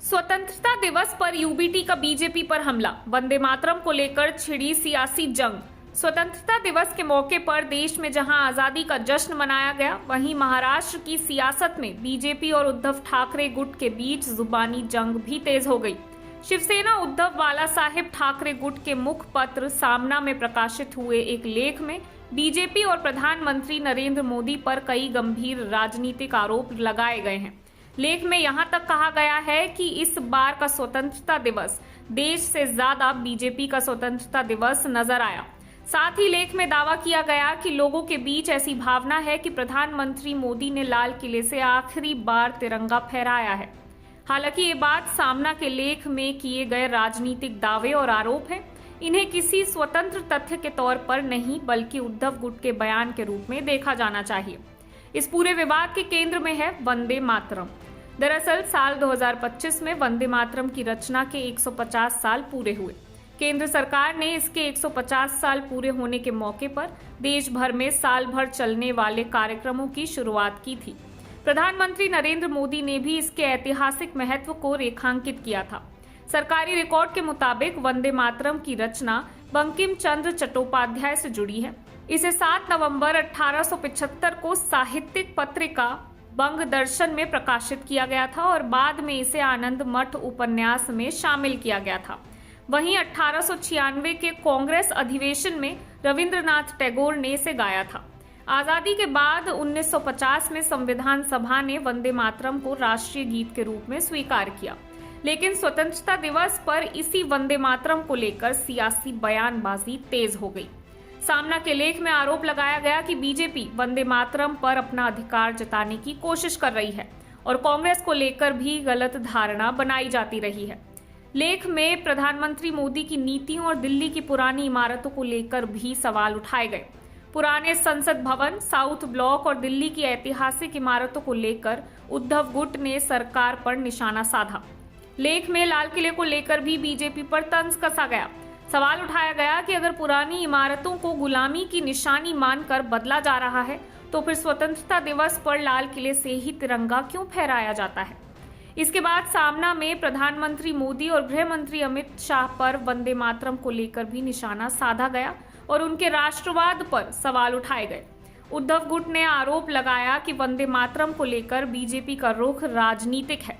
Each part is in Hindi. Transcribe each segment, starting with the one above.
स्वतंत्रता दिवस पर यूबीटी का बीजेपी पर हमला, वंदे मातरम को लेकर छिड़ी सियासी जंग। स्वतंत्रता दिवस के मौके पर देश में जहां आजादी का जश्न मनाया गया, वहीं महाराष्ट्र की सियासत में बीजेपी और उद्धव ठाकरे गुट के बीच जुबानी जंग भी तेज हो गई। शिवसेना उद्धव बाला साहेब ठाकरे गुट के मुखपत्र सामना में प्रकाशित हुए एक लेख में बीजेपी और प्रधानमंत्री नरेंद्र मोदी पर कई गंभीर राजनीतिक आरोप लगाए गए हैं। लेख में यहां तक कहा गया है कि इस बार का स्वतंत्रता दिवस देश से ज्यादा बीजेपी का स्वतंत्रता दिवस नजर आया। साथ ही लेख में दावा किया गया कि लोगों के बीच ऐसी भावना है कि प्रधानमंत्री मोदी ने लाल किले से आखिरी बार तिरंगा फहराया है। हालांकि ये बात सामना के लेख में किए गए राजनीतिक दावे और आरोप हैं। इन्हें किसी स्वतंत्र तथ्य के तौर पर नहीं बल्कि उद्धव गुट के बयान के रूप में देखा जाना चाहिए। इस पूरे विवाद के केंद्र में है वंदे मातरम। दरअसल साल 2025 में वंदे मातरम की रचना के 150 साल पूरे हुए। केंद्र सरकार ने इसके 150 साल पूरे होने के मौके पर देश भर में साल भर चलने वाले कार्यक्रमों की शुरुआत की थी। प्रधानमंत्री नरेंद्र मोदी ने भी इसके ऐतिहासिक महत्व को रेखांकित किया था। सरकारी रिकॉर्ड के मुताबिक वंदे मातरम की रचना बंकिम चंद्र चट्टोपाध्याय से जुड़ी है। इसे 7 नवंबर 1875 को साहित्यिक पत्रिका बंग दर्शन में प्रकाशित किया गया था और बाद में इसे आनंद मठ उपन्यास में शामिल किया गया था। वहीं 1896 के कांग्रेस अधिवेशन में रविंद्रनाथ टैगोर ने इसे गाया था। आजादी के बाद 1950 में संविधान सभा ने वंदे मातरम को राष्ट्रीय गीत के रूप में स्वीकार किया, लेकिन स्वतंत्रता दिवस पर इसी वंदे मातरम को लेकर सियासी बयानबाजी तेज हो गई। सामना के लेख में आरोप लगाया गया कि बीजेपी वंदे मातरम पर अपना अधिकार जताने की कोशिश कर रही है और कांग्रेस को लेकर भी गलत धारणा बनाई जाती रही है। लेख में प्रधानमंत्री मोदी की नीतियों और दिल्ली की पुरानी इमारतों को लेकर भी सवाल उठाए गए। पुराने संसद भवन, साउथ ब्लॉक और दिल्ली की ऐतिहासिक इमारतों को लेकर उद्धव गुट ने सरकार पर निशाना साधा। लेख में लाल किले को लेकर भी बीजेपी पर तंज कसा गया। सवाल उठाया गया कि अगर पुरानी इमारतों को गुलामी की निशानी मानकर बदला जा रहा है तो फिर स्वतंत्रता दिवस पर लाल किले से ही तिरंगा क्यों फहराया जाता है। इसके बाद सामना में प्रधानमंत्री मोदी और गृह मंत्री अमित शाह पर वंदे मातरम को लेकर भी निशाना साधा गया और उनके राष्ट्रवाद पर सवाल उठाए गए। उद्धव गुट ने आरोप लगाया कि वंदे मातरम को लेकर बीजेपी का रुख राजनीतिक है,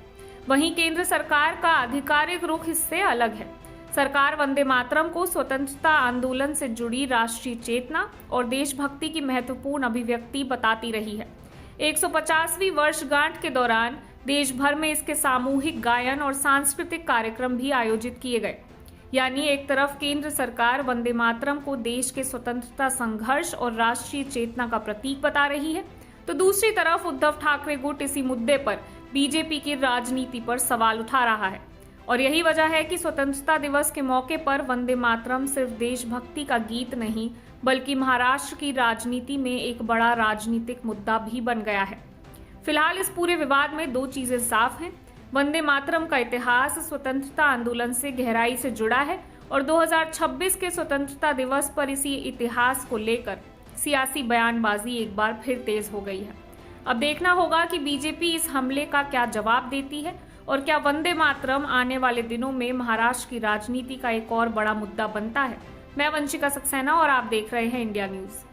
वहीं केंद्र सरकार का आधिकारिक रुख इससे अलग है। सरकार वंदे मातरम को स्वतंत्रता आंदोलन से जुड़ी राष्ट्रीय चेतना और देशभक्ति की महत्वपूर्ण अभिव्यक्ति बताती रही है। 150वीं वर्षगांठ के दौरान देश भर में इसके सामूहिक गायन और सांस्कृतिक कार्यक्रम भी आयोजित किए गए। यानी एक तरफ केंद्र सरकार वंदे मातरम को देश के स्वतंत्रता संघर्ष और राष्ट्रीय चेतना का प्रतीक बता रही है, तो दूसरी तरफ उद्धव ठाकरे गुट इसी मुद्दे पर बीजेपी की राजनीति पर सवाल उठा रहा है। और यही वजह है कि स्वतंत्रता दिवस के मौके पर वंदे मातरम सिर्फ देशभक्ति का गीत नहीं बल्कि महाराष्ट्र की राजनीति में एक बड़ा राजनीतिक मुद्दा भी बन गया है। फिलहाल इस पूरे विवाद में दो चीजें साफ हैं। वंदे मातरम का इतिहास स्वतंत्रता आंदोलन से गहराई से जुड़ा है और 2026 के स्वतंत्रता दिवस पर इसी इतिहास को लेकर सियासी बयानबाजी एक बार फिर तेज हो गई है। अब देखना होगा कि बीजेपी इस हमले का क्या जवाब देती है और क्या वंदे मातरम आने वाले दिनों में महाराष्ट्र की राजनीति का एक और बड़ा मुद्दा बनता है। मैं वंशिका सक्सेना और आप देख रहे हैं इंडिया न्यूज।